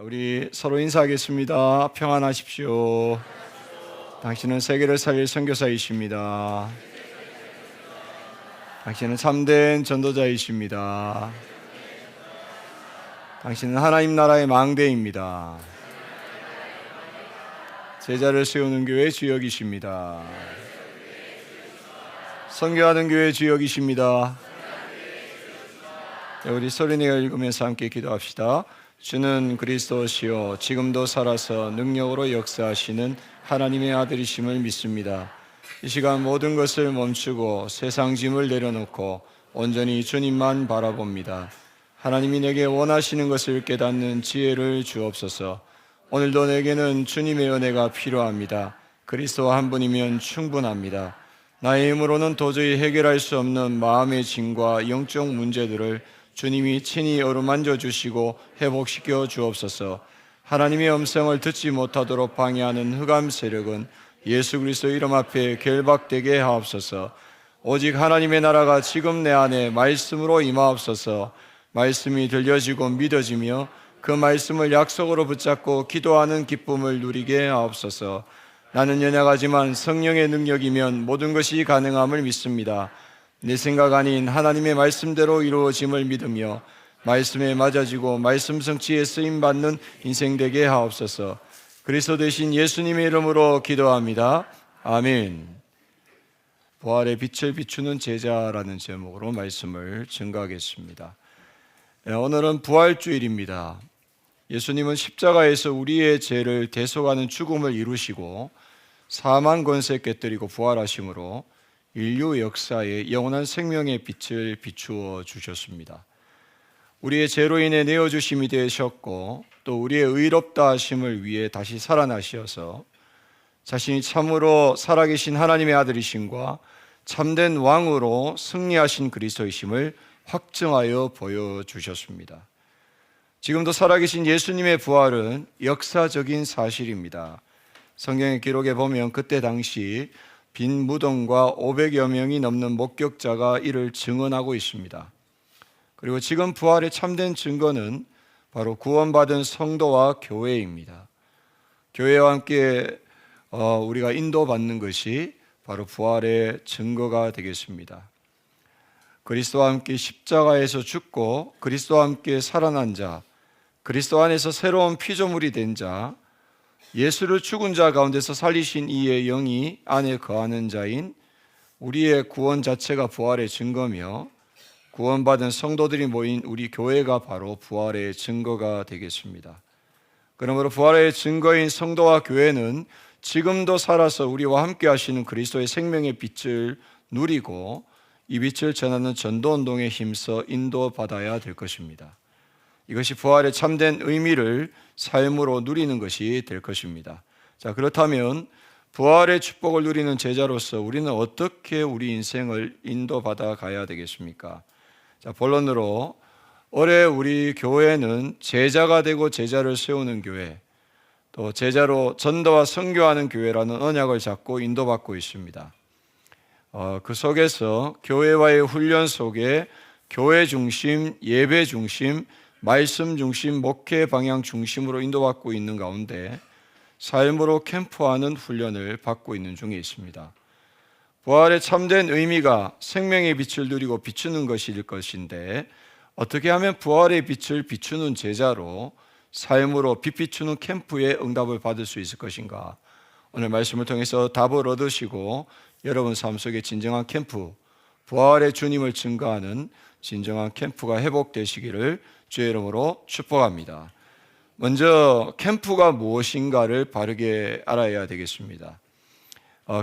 우리 서로 인사하겠습니다. 평안하십시오. 당신은 세계를 살릴 선교사이십니다. 당신은 참된 전도자이십니다. 당신은 하나님 나라의 망대입니다. 제자를 세우는 교회 주역이십니다. 선교하는 교회 주역이십니다. 우리 소리내어 읽으면서 함께 기도합시다. 주는 그리스도시요 지금도 살아서 능력으로 역사하시는 하나님의 아들이심을 믿습니다. 이 시간 모든 것을 멈추고 세상 짐을 내려놓고 온전히 주님만 바라봅니다. 하나님이 내게 원하시는 것을 깨닫는 지혜를 주옵소서. 오늘도 내게는 주님의 은혜가 필요합니다. 그리스도 한 분이면 충분합니다. 나의 힘으로는 도저히 해결할 수 없는 마음의 짐과 영적 문제들을 주님이 친히 어루만져 주시고 회복시켜 주옵소서. 하나님의 음성을 듣지 못하도록 방해하는 흑암 세력은 예수 그리스도 이름 앞에 결박되게 하옵소서. 오직 하나님의 나라가 지금 내 안에 말씀으로 임하옵소서. 말씀이 들려지고 믿어지며 그 말씀을 약속으로 붙잡고 기도하는 기쁨을 누리게 하옵소서. 나는 연약하지만 성령의 능력이면 모든 것이 가능함을 믿습니다. 내 생각 아닌 하나님의 말씀대로 이루어짐을 믿으며 말씀에 맞아지고 말씀 성취에 쓰임받는 인생 되게 하옵소서. 그리스도 되신 예수님의 이름으로 기도합니다. 아멘. 부활의 빛을 비추는 제자라는 제목으로 말씀을 증거하겠습니다. 오늘은 부활주일입니다. 예수님은 십자가에서 우리의 죄를 대속하는 죽음을 이루시고 사망 권세 깨뜨리고 부활하심으로 인류 역사에 영원한 생명의 빛을 비추어 주셨습니다. 우리의 죄로 인해 내어주심이 되셨고 또 우리의 의롭다 하심을 위해 다시 살아나셔서 자신이 참으로 살아계신 하나님의 아들이심과 참된 왕으로 승리하신 그리스도이심을 확증하여 보여주셨습니다. 지금도 살아계신 예수님의 부활은 역사적인 사실입니다. 성경의 기록에 보면 그때 당시 빈 무덤과 500여 명이 넘는 목격자가 이를 증언하고 있습니다. 그리고 지금 부활의 참된 증거는 바로 구원받은 성도와 교회입니다. 교회와 함께 우리가 인도받는 것이 바로 부활의 증거가 되겠습니다. 그리스도와 함께 십자가에서 죽고 그리스도와 함께 살아난 자, 그리스도 안에서 새로운 피조물이 된 자, 예수를 죽은 자 가운데서 살리신 이의 영이 안에 거하는 자인 우리의 구원 자체가 부활의 증거며 구원받은 성도들이 모인 우리 교회가 바로 부활의 증거가 되겠습니다. 그러므로 부활의 증거인 성도와 교회는 지금도 살아서 우리와 함께 하시는 그리스도의 생명의 빛을 누리고 이 빛을 전하는 전도운동에 힘써 인도받아야 될 것입니다. 이것이 부활의 참된 의미를 삶으로 누리는 것이 될 것입니다. 자, 그렇다면 부활의 축복을 누리는 제자로서 우리는 어떻게 우리 인생을 인도받아 가야 되겠습니까? 자, 본론으로 올해 우리 교회는 제자가 되고 제자를 세우는 교회, 또 제자로 전도와 선교하는 교회라는 언약을 잡고 인도받고 있습니다. 그 속에서 교회와의 훈련 속에 교회 중심, 예배 중심, 말씀 중심, 목회 방향 중심으로 인도받고 있는 가운데 삶으로 캠프하는 훈련을 받고 있는 중에 있습니다. 부활의 참된 의미가 생명의 빛을 누리고 비추는 것일 것인데 어떻게 하면 부활의 빛을 비추는 제자로 삶으로 빛 비추는 캠프에 응답을 받을 수 있을 것인가? 오늘 말씀을 통해서 답을 얻으시고 여러분 삶 속에 진정한 캠프, 부활의 주님을 증거하는 진정한 캠프가 회복되시기를 주의 이름으로 축복합니다. 먼저 캠프가 무엇인가를 바르게 알아야 되겠습니다.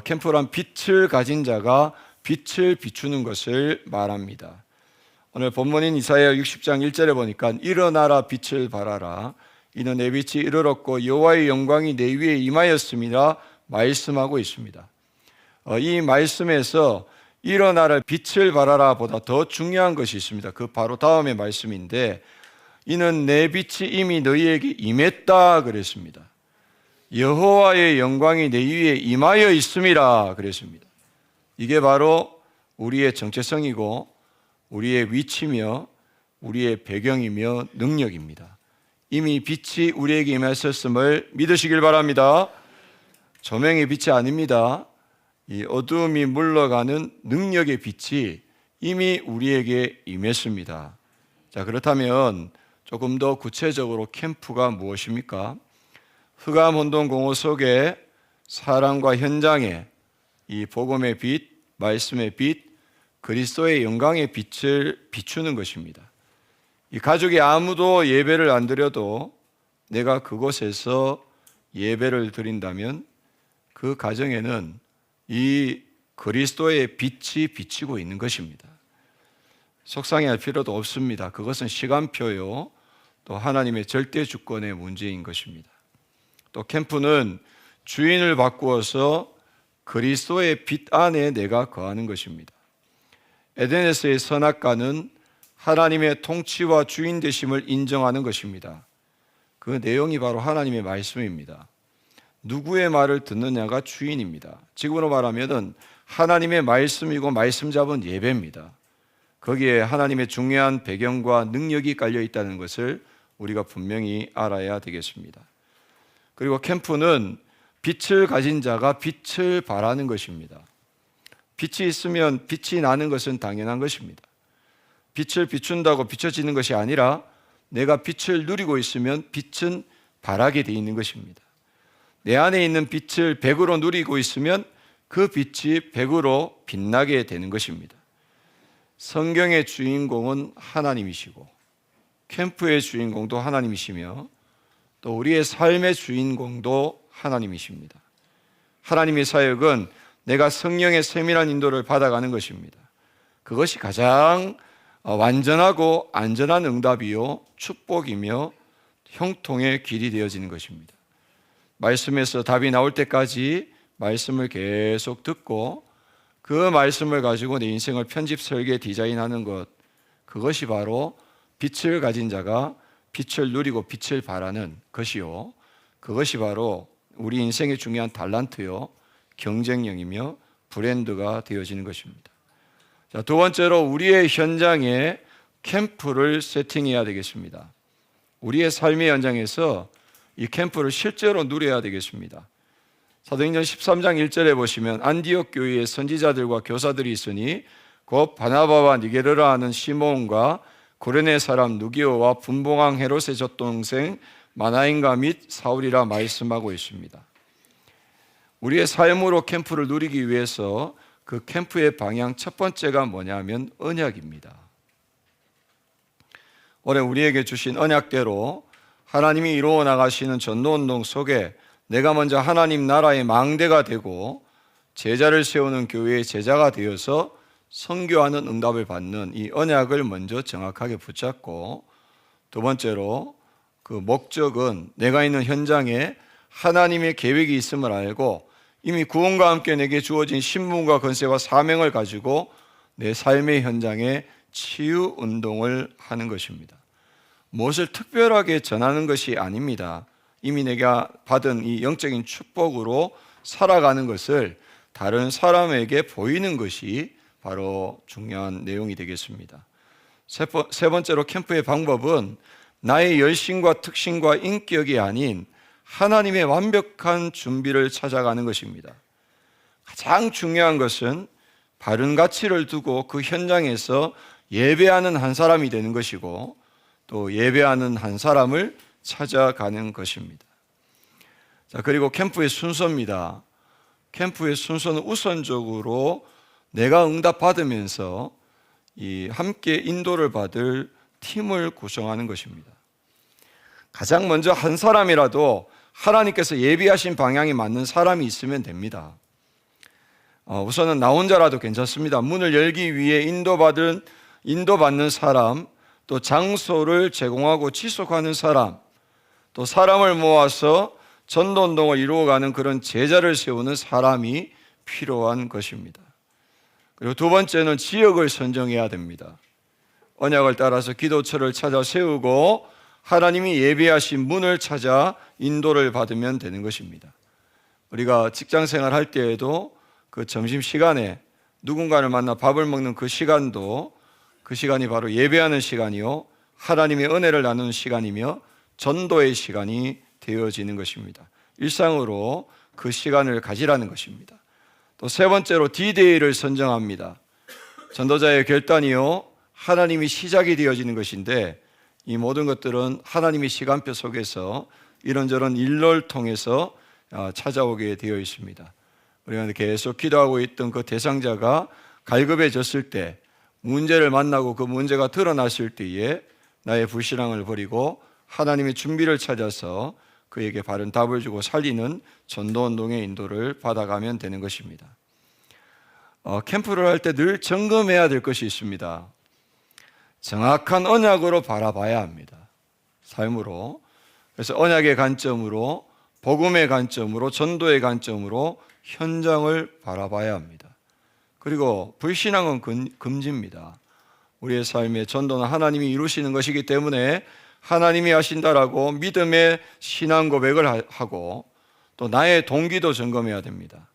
캠프란 빛을 가진 자가 빛을 비추는 것을 말합니다. 오늘 본문인 이사야 60장 1절에 보니까 일어나라 빛을 발하라 이는 내 빛이 이르렀고 여호와의 영광이 내 위에 임하였음이라 말씀하고 있습니다. 이 말씀에서 일어나라 빛을 발하라 보다 더 중요한 것이 있습니다. 그 바로 다음의 말씀인데 이는 내 빛이 이미 너희에게 임했다 그랬습니다. 여호와의 영광이 내 위에 임하여 있음이라 그랬습니다. 이게 바로 우리의 정체성이고 우리의 위치며 우리의 배경이며 능력입니다. 이미 빛이 우리에게 임하셨음을 믿으시길 바랍니다. 조명의 빛이 아닙니다. 이 어두움이 물러가는 능력의 빛이 이미 우리에게 임했습니다. 자, 그렇다면 조금 더 구체적으로 캠프가 무엇입니까? 흑암운동 공허 속에 사랑과 현장에 이 복음의 빛, 말씀의 빛, 그리스도의 영광의 빛을 비추는 것입니다. 이 가족이 아무도 예배를 안 드려도 내가 그곳에서 예배를 드린다면 그 가정에는 이 그리스도의 빛이 비치고 있는 것입니다. 속상해할 필요도 없습니다. 그것은 시간표요, 또 하나님의 절대 주권의 문제인 것입니다. 또 캠프는 주인을 바꾸어서 그리스도의 빛 안에 내가 거하는 것입니다. 에덴에서의 선악과는 하나님의 통치와 주인 되심을 인정하는 것입니다. 그 내용이 바로 하나님의 말씀입니다. 누구의 말을 듣느냐가 주인입니다. 지금으로 말하면 하나님의 말씀이고 말씀 잡은 예배입니다. 거기에 하나님의 중요한 배경과 능력이 깔려 있다는 것을 우리가 분명히 알아야 되겠습니다. 그리고 캠프는 빛을 가진 자가 빛을 발하는 것입니다. 빛이 있으면 빛이 나는 것은 당연한 것입니다. 빛을 비춘다고 비춰지는 것이 아니라 내가 빛을 누리고 있으면 빛은 발하게 되어 있는 것입니다. 내 안에 있는 빛을 100으로 누리고 있으면 그 빛이 100으로 빛나게 되는 것입니다. 성경의 주인공은 하나님이시고 캠프의 주인공도 하나님이시며 또 우리의 삶의 주인공도 하나님이십니다. 하나님의 사역은 내가 성령의 세밀한 인도를 받아가는 것입니다. 그것이 가장 완전하고 안전한 응답이요 축복이며 형통의 길이 되어지는 것입니다. 말씀에서 답이 나올 때까지 말씀을 계속 듣고 그 말씀을 가지고 내 인생을 편집, 설계, 디자인하는 것, 그것이 바로 빛을 가진 자가 빛을 누리고 빛을 발하는 것이요, 그것이 바로 우리 인생의 중요한 달란트요 경쟁력이며 브랜드가 되어지는 것입니다. 자, 두 번째로 우리의 현장에 캠프를 세팅해야 되겠습니다. 우리의 삶의 현장에서 이 캠프를 실제로 누려야 되겠습니다. 사도행전 13장 1절에 보시면 안디옥 교회에 선지자들과 교사들이 있으니 곧 바나바와 니게르라 하는 시몬과 고레네 사람 누기오와 분봉왕 헤롯의 젖동생 마나인가 및 사울이라 말씀하고 있습니다. 우리의 삶으로 캠프를 누리기 위해서 그 캠프의 방향 첫 번째가 뭐냐면 언약입니다. 올해 우리에게 주신 언약대로 하나님이 이루어 나가시는 전도운동 속에 내가 먼저 하나님 나라의 망대가 되고 제자를 세우는 교회의 제자가 되어서 선교하는 응답을 받는 이 언약을 먼저 정확하게 붙잡고, 두 번째로 그 목적은 내가 있는 현장에 하나님의 계획이 있음을 알고 이미 구원과 함께 내게 주어진 신분과 권세와 사명을 가지고 내 삶의 현장에 치유 운동을 하는 것입니다. 무엇을 특별하게 전하는 것이 아닙니다. 이미 내가 받은 이 영적인 축복으로 살아가는 것을 다른 사람에게 보이는 것이 바로 중요한 내용이 되겠습니다. 세 번째로 캠프의 방법은 나의 열심과 특신과 인격이 아닌 하나님의 완벽한 준비를 찾아가는 것입니다. 가장 중요한 것은 바른 가치를 두고 그 현장에서 예배하는 한 사람이 되는 것이고 또 예배하는 한 사람을 찾아가는 것입니다. 자, 그리고 캠프의 순서입니다. 캠프의 순서는 우선적으로 내가 응답받으면서 이 함께 인도를 받을 팀을 구성하는 것입니다. 가장 먼저 한 사람이라도 하나님께서 예비하신 방향에 맞는 사람이 있으면 됩니다. 우선은 나 혼자라도 괜찮습니다. 문을 열기 위해 인도받는 사람, 또 장소를 제공하고 지속하는 사람, 또 사람을 모아서 전도운동을 이루어가는 그런 제자를 세우는 사람이 필요한 것입니다. 그리고 두 번째는 지역을 선정해야 됩니다. 언약을 따라서 기도처를 찾아 세우고 하나님이 예비하신 문을 찾아 인도를 받으면 되는 것입니다. 우리가 직장생활 할 때에도 그 점심시간에 누군가를 만나 밥을 먹는 그 시간도 그 시간이 바로 예배하는 시간이요 하나님의 은혜를 나누는 시간이며 전도의 시간이 되어지는 것입니다. 일상으로 그 시간을 가지라는 것입니다. 또 세 번째로 D-Day를 선정합니다. 전도자의 결단이요, 하나님이 시작이 되어지는 것인데, 이 모든 것들은 하나님의 시간표 속에서 이런저런 일을 통해서 찾아오게 되어 있습니다. 우리가 계속 기도하고 있던 그 대상자가 갈급해졌을 때, 문제를 만나고 그 문제가 드러났을 때에 나의 불신앙을 버리고 하나님의 준비를 찾아서 그에게 바른 답을 주고 살리는 전도운동의 인도를 받아가면 되는 것입니다. 캠프를 할 때 늘 점검해야 될 것이 있습니다. 정확한 언약으로 바라봐야 합니다. 삶으로. 그래서 언약의 관점으로, 복음의 관점으로, 전도의 관점으로 현장을 바라봐야 합니다. 그리고 불신앙은 금지입니다. 우리의 삶의 전도는 하나님이 이루시는 것이기 때문에 하나님이 하신다라고 믿음의 신앙 고백을 하고 또 나의 동기도 점검해야 됩니다.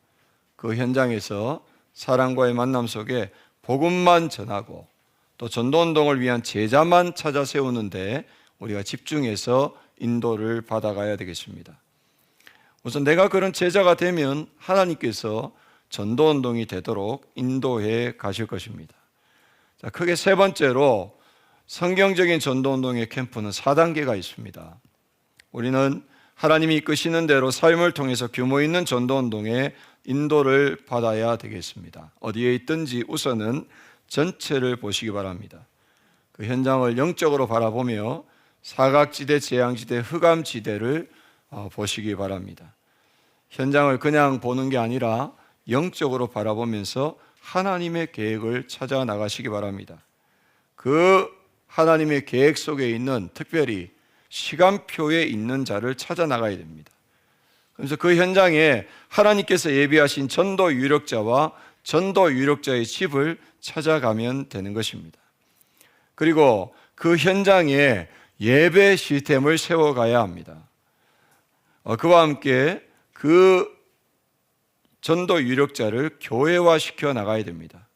그 현장에서 사람과의 만남 속에 복음만 전하고 또 전도운동을 위한 제자만 찾아 세우는데 우리가 집중해서 인도를 받아가야 되겠습니다. 우선 내가 그런 제자가 되면 하나님께서 전도운동이 되도록 인도해 가실 것입니다. 자, 크게 세 번째로 성경적인 전도운동의 캠프는 4단계가 있습니다. 우리는 하나님이 이끄시는 대로 삶을 통해서 규모 있는 전도운동의 인도를 받아야 되겠습니다. 어디에 있든지 우선은 전체를 보시기 바랍니다. 그 현장을 영적으로 바라보며 사각지대, 재앙지대, 흑암지대를 보시기 바랍니다. 현장을 그냥 보는 게 아니라 영적으로 바라보면서 하나님의 계획을 찾아 나가시기 바랍니다. 그 하나님의 계획 속에 있는, 특별히 시간표에 있는 자를 찾아 나가야 됩니다. 그래서 그 현장에 하나님께서 예비하신 전도 유력자와 전도 유력자의 집을 찾아가면 되는 것입니다. 그리고 그 현장에 예배 시스템을 세워가야 합니다. 그와 함께 그 전도 유력자를 교회화시켜 나가야 됩니다.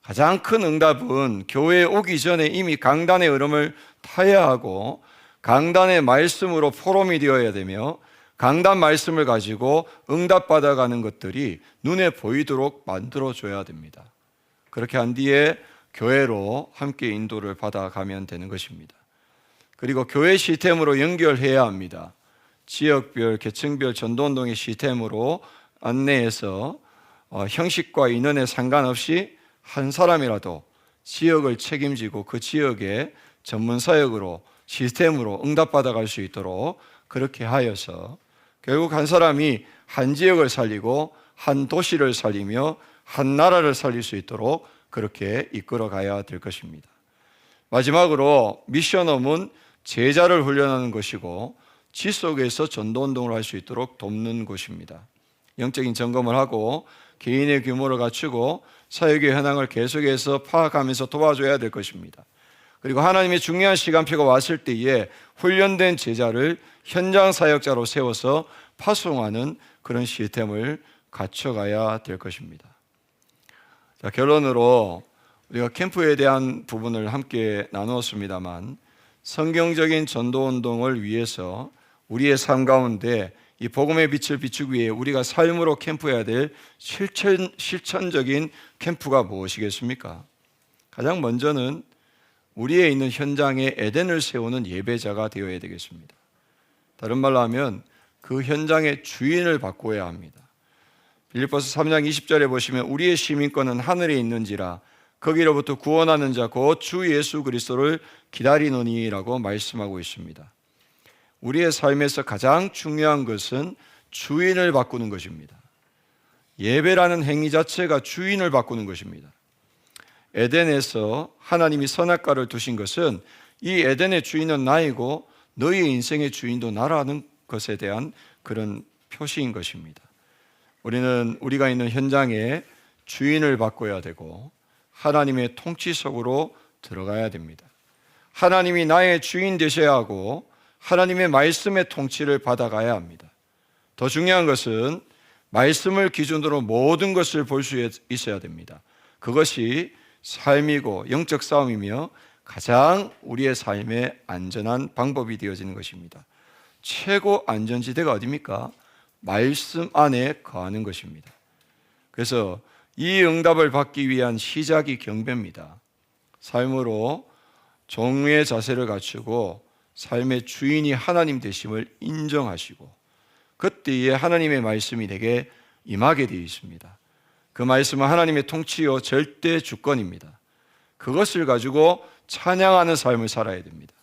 가장 큰 응답은 교회에 오기 전에 이미 강단의 얼음을 타야 하고 강단의 말씀으로 포럼이 되어야 되며 강단 말씀을 가지고 응답받아가는 것들이 눈에 보이도록 만들어줘야 됩니다. 그렇게 한 뒤에 교회로 함께 인도를 받아가면 되는 것입니다. 그리고 교회 시스템으로 연결해야 합니다. 지역별, 계층별 전도운동의 시스템으로 안내해서 형식과 인원에 상관없이 한 사람이라도 지역을 책임지고 그 지역의 전문사역으로 시스템으로 응답받아갈 수 있도록 그렇게 하여서 결국 한 사람이 한 지역을 살리고 한 도시를 살리며 한 나라를 살릴 수 있도록 그렇게 이끌어가야 될 것입니다. 마지막으로 미션홈은 제자를 훈련하는 것이고 지 속에서 전도운동을 할 수 있도록 돕는 곳입니다. 영적인 점검을 하고 개인의 규모를 갖추고 사역의 현황을 계속해서 파악하면서 도와줘야 될 것입니다. 그리고 하나님의 중요한 시간표가 왔을 때에 훈련된 제자를 현장 사역자로 세워서 파송하는 그런 시스템을 갖춰가야 될 것입니다. 자, 결론으로 우리가 캠프에 대한 부분을 함께 나누었습니다만 성경적인 전도운동을 위해서 우리의 삶 가운데 이 복음의 빛을 비추기 위해 우리가 삶으로 캠프해야 될 실천적인 캠프가 무엇이겠습니까? 가장 먼저는 우리에 있는 현장에 에덴을 세우는 예배자가 되어야 되겠습니다. 다른 말로 하면 그 현장의 주인을 바꿔야 합니다. 빌립보서 3장 20절에 보시면 우리의 시민권은 하늘에 있는지라 거기로부터 구원하는 자 곧 주 예수 그리스도를 기다리노니라고 말씀하고 있습니다. 우리의 삶에서 가장 중요한 것은 주인을 바꾸는 것입니다. 예배라는 행위 자체가 주인을 바꾸는 것입니다. 에덴에서 하나님이 선악과를 두신 것은 이 에덴의 주인은 나이고 너희의 인생의 주인도 나라는 것에 대한 그런 표시인 것입니다. 우리는 우리가 있는 현장에 주인을 바꿔야 되고 하나님의 통치 속으로 들어가야 됩니다. 하나님이 나의 주인 되셔야 하고 하나님의 말씀의 통치를 받아가야 합니다. 더 중요한 것은 말씀을 기준으로 모든 것을 볼 수 있어야 됩니다. 그것이 삶이고 영적 싸움이며 가장 우리의 삶에 안전한 방법이 되어지는 것입니다. 최고 안전지대가 어디입니까? 말씀 안에 거하는 것입니다. 그래서 이 응답을 받기 위한 시작이 경배입니다. 삶으로 종의 자세를 갖추고 삶의 주인이 하나님 되심을 인정하시고 그때에 하나님의 말씀이 내게 임하게 되어 있습니다. 그 말씀은 하나님의 통치요 절대 주권입니다. 그것을 가지고 찬양하는 삶을 살아야 됩니다.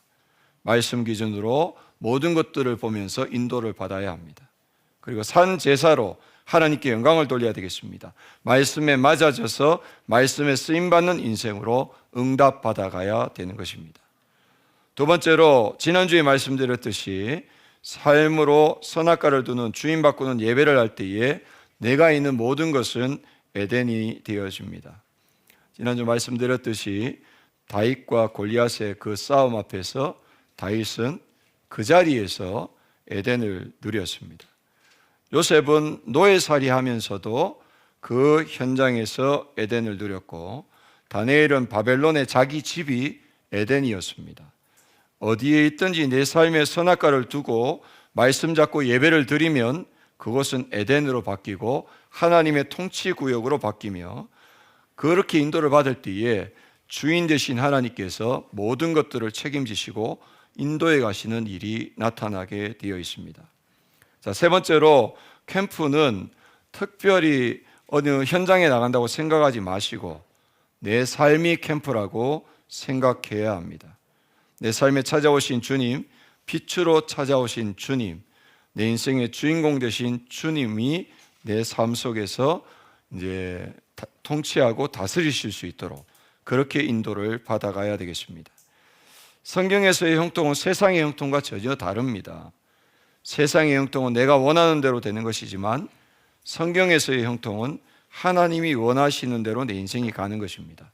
말씀 기준으로 모든 것들을 보면서 인도를 받아야 합니다. 그리고 산 제사로 하나님께 영광을 돌려야 되겠습니다. 말씀에 맞아져서 말씀에 쓰임받는 인생으로 응답받아가야 되는 것입니다. 두 번째로 지난주에 말씀드렸듯이 삶으로 선악과를 두는 주인 바꾸는 예배를 할 때에 내가 있는 모든 것은 에덴이 되어집니다. 지난주 말씀드렸듯이 다윗과 골리앗의 그 싸움 앞에서 다윗은 그 자리에서 에덴을 누렸습니다. 요셉은 노예살이 하면서도 그 현장에서 에덴을 누렸고 다니엘은 바벨론의 자기 집이 에덴이었습니다. 어디에 있든지 내 삶의 선악과를 두고 말씀 잡고 예배를 드리면 그것은 에덴으로 바뀌고 하나님의 통치 구역으로 바뀌며 그렇게 인도를 받을 때에 주인 되신 하나님께서 모든 것들을 책임지시고 인도에 가시는 일이 나타나게 되어 있습니다. 자, 세 번째로 캠프는 특별히 어느 현장에 나간다고 생각하지 마시고 내 삶이 캠프라고 생각해야 합니다. 내 삶에 찾아오신 주님, 빛으로 찾아오신 주님, 내 인생의 주인공 되신 주님이 내 삶 속에서 이제 통치하고 다스리실 수 있도록 그렇게 인도를 받아가야 되겠습니다. 성경에서의 형통은 세상의 형통과 전혀 다릅니다. 세상의 형통은 내가 원하는 대로 되는 것이지만 성경에서의 형통은 하나님이 원하시는 대로 내 인생이 가는 것입니다.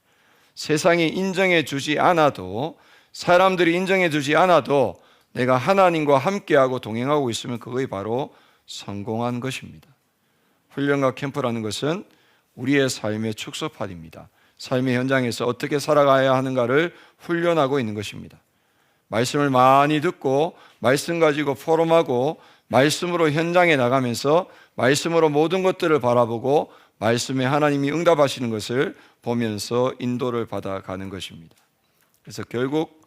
세상이 인정해 주지 않아도 사람들이 인정해 주지 않아도 내가 하나님과 함께하고 동행하고 있으면 그것이 바로 성공한 것입니다. 훈련과 캠프라는 것은 우리의 삶의 축소판입니다. 삶의 현장에서 어떻게 살아가야 하는가를 훈련하고 있는 것입니다. 말씀을 많이 듣고 말씀 가지고 포럼하고 말씀으로 현장에 나가면서 말씀으로 모든 것들을 바라보고 말씀에 하나님이 응답하시는 것을 보면서 인도를 받아가는 것입니다. 그래서 결국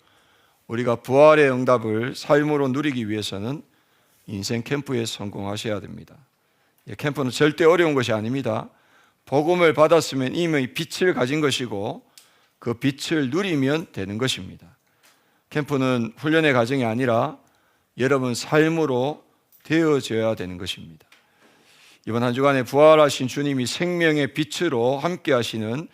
우리가 부활의 응답을 삶으로 누리기 위해서는 인생 캠프에 성공하셔야 됩니다. 캠프는 절대 어려운 것이 아닙니다. 복음을 받았으면 이미 빛을 가진 것이고 그 빛을 누리면 되는 것입니다. 캠프는 훈련의 과정이 아니라 여러분 삶으로 되어져야 되는 것입니다. 이번 한 주간에 부활하신 주님이 생명의 빛으로 함께 하시는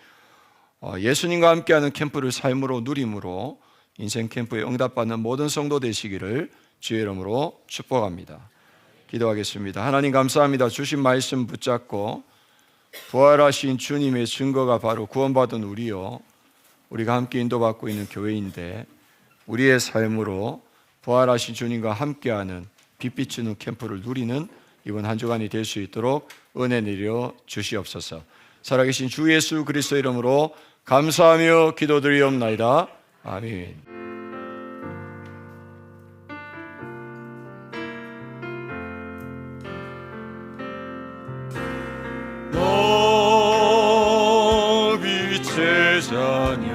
예수님과 함께하는 캠프를 삶으로 누림으로 인생 캠프에 응답받는 모든 성도 되시기를 주의 이름으로 축복합니다. 기도하겠습니다. 하나님 감사합니다. 주신 말씀 붙잡고 부활하신 주님의 증거가 바로 구원받은 우리요, 우리가 함께 인도받고 있는 교회인데 우리의 삶으로 부활하신 주님과 함께하는 빛 비추는 캠프를 누리는 이번 한 주간이 될 수 있도록 은혜 내려 주시옵소서. 살아계신 주 예수 그리스도 이름으로 감사하며 기도드리옵나이다. 아멘. 빛의 자녀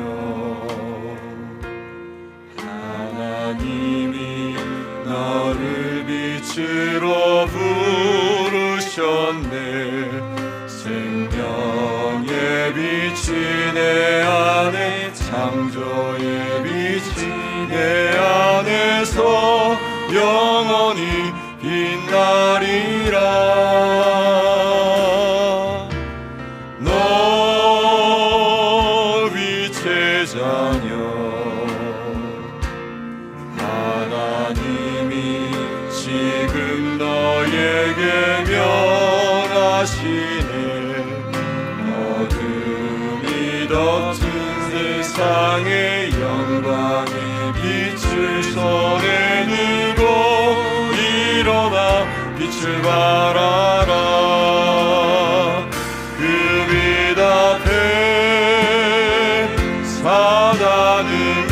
하나님이 너를 빛으로 부르셨네. 생명의 빛이 내 안에 창조의 빛이 내 안에서 영원히 빛나리라. 지금 너에게 명하시네. 어둠이 덮친 세상의 영광의 빛을 손에 들고 일어나 빛을 발하라. 그 빛 앞에 사단은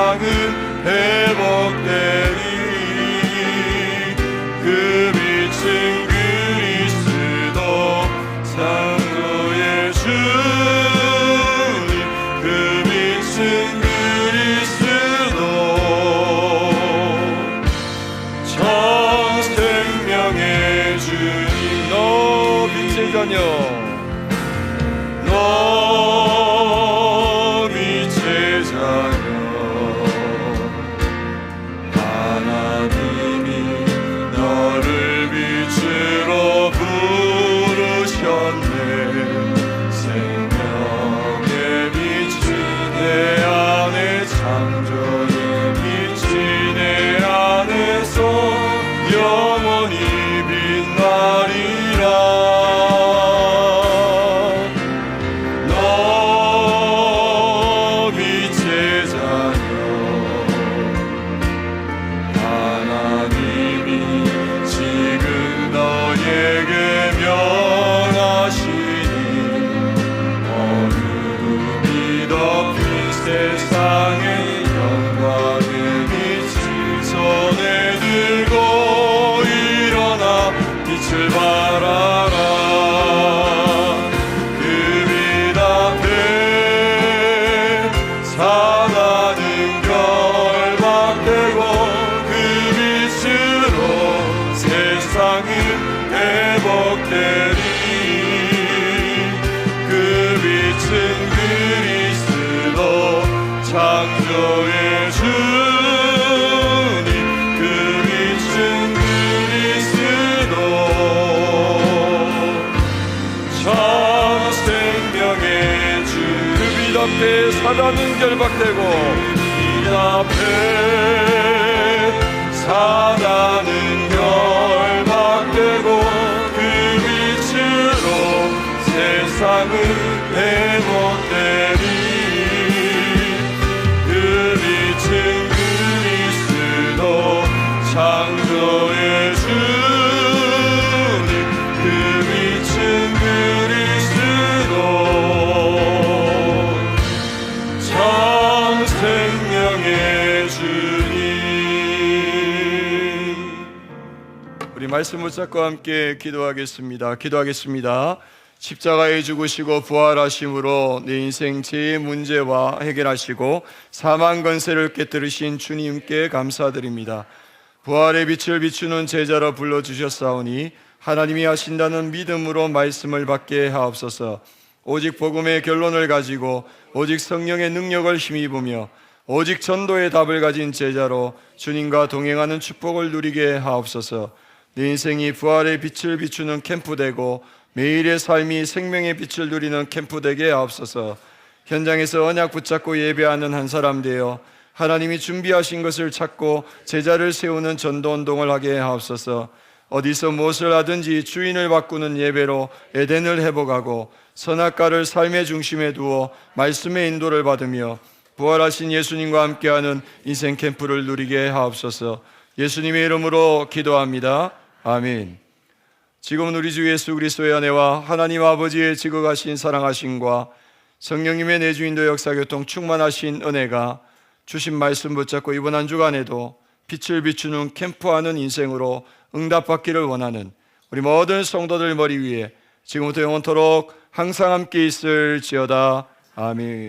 세상은 회복되리. 그 빛은 그리스도 창조의 주님. 그 빛은 그리스도 생명의 주님. 너 빛의 자녀, 너 빛의 자녀. 하나님이 너를 빛으로 부르셨네. 생명의 빛이 내 안에, 창조의 빛이 내 안에서 영원히 빛나리라. 너 빛의 자녀, 하나님이 지금 너에게 명하시니 어둠이 덮인 세상에 영광의 빛을 손에 들고 빛을 발하라. 그 빛 앞에 사단은 결박되고 그 빛으로 세상은 회복되리. 그 빛은 그리스도 창조의 주님. 그 빛은 생명의 주. 그 빛 앞에 사단은 결박되고, 빛 앞에 사단은 결박되고 그 빛으로 세상은 회복되리. 그 빛은 그리스도 창조의 주님. 그 빛은 생명의 주님. 우리 말씀 붙잡고 함께 기도하겠습니다. 십자가에 죽으시고 부활하심으로 내 인생 죄의 문제와 해결하시고 사망 권세를 깨뜨리신 주님께 감사드립니다. 부활의 빛을 비추는 제자로 불러주셨사오니 하나님이 하신다는 믿음으로 말씀을 받게 하옵소서. 오직 복음의 결론을 가지고 오직 성령의 능력을 힘입으며 오직 전도의 답을 가진 제자로 주님과 동행하는 축복을 누리게 하옵소서. 내 인생이 부활의 빛을 비추는 캠프되고 매일의 삶이 생명의 빛을 누리는 캠프되게 하옵소서. 현장에서 언약 붙잡고 예배하는 한 사람 되어 하나님이 준비하신 것을 찾고 제자를 세우는 전도운동을 하게 하옵소서. 어디서 무엇을 하든지 주인을 바꾸는 예배로 에덴을 회복하고 선악과를 삶의 중심에 두어 말씀의 인도를 받으며 부활하신 예수님과 함께하는 인생 캠프를 누리게 하옵소서. 예수님의 이름으로 기도합니다. 아멘. 지금은 우리 주 예수 그리스도의 은혜와 하나님 아버지의 지극하신 사랑하심과 성령님의 내주인도 역사교통 충만하신 은혜가 주신 말씀 붙잡고 이번 한 주간에도 빛을 비추는 캠프하는 인생으로 응답받기를 원하는 우리 모든 성도들 머리 위에 지금부터 영원토록 항상 함께 있을지어다. 아멘.